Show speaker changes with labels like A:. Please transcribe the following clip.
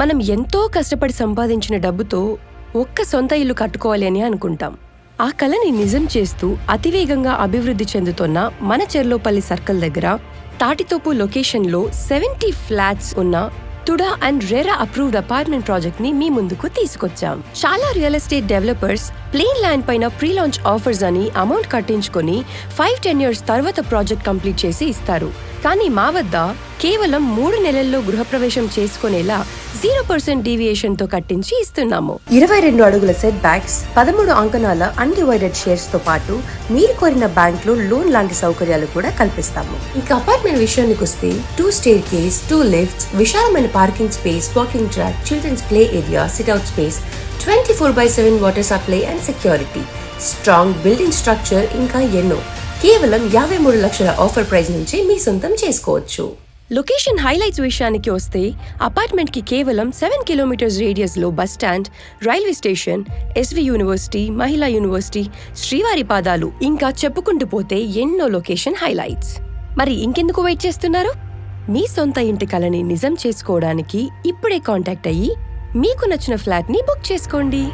A: మనం ఎంతో కష్టపడి సంపాదించిన డబ్బుతో ఒక్క సొంత ఇల్లు కట్టుకోవాలి అని అనుకుంటాం. ఆ కలని నిజం చేస్తూ అతివేగంగా అభివృద్ధి చెందుతున్న మన చెర్లోపల్లి సర్కిల్ దగ్గర తాటితోపు లొకేషన్లో 70 ఫ్లాట్స్ ఉన్న TUDA and RERA approved apartment project ని మీ ముందుకు తీసుకొచ్చాం. చాలా real estate developers plain land పైన ప్రీ లాంచ్ ఆఫర్స్ అని అమౌంట్ కట్టించుకొని 5-10 years తర్వాత ప్రాజెక్ట్ కంప్లీట్ చేసి ఇస్తారు. కానీ మా వద్ద కేవలం 3 నెలల్లో గృహప్రవేశం చేసుకునేలా 0% డీవియేషన్ తో కట్టించి ఇస్తున్నాము. 22 అడుగుల సెట్ బ్యాక్స్, 13 అంకణాల అన్డివైడెడ్ షేర్స్ తో పాటు మీరు కోరిన బ్యాంక్ లో లోన్ లాంటి సౌకర్యాలు కూడా కల్పిస్తాము. ఇంకా అపార్ట్మెంట్ విషయానికి వస్తే 2 staircase, 2 lifts, విశాలమైన parking space, walking track, children's play area, sit out space, 24/7 water supply and security, strong building structure, ఇంకా ఎన్నో. కేవలం 53 లక్షల ఆఫర్ ప్రైస్ నుంచి మీ సొంతం చేసుకోవచ్చు. లొకేషన్ హైలైట్స్ విషయానికి వస్తే అపార్ట్మెంట్ కి కేవలం 7 kilometers రేడియస్ లో bus stand, railway station, SV university, మహిళా యూనివర్సిటీ, శ్రీవారి పాదాలు, ఇంకా చెప్పుకుంటూ పోతే ఎన్నో లొకేషన్ హైలైట్స్. మరి ఇంకెందుకు వెయిట్ చేస్తున్నారు? మీ సొంత ఇంటి కలని నిజం చేసుకోవడానికి ఇప్పుడే కాంటాక్ట్ అయ్యి మీకు నచ్చిన ఫ్లాట్ ని బుక్ చేసుకోండి.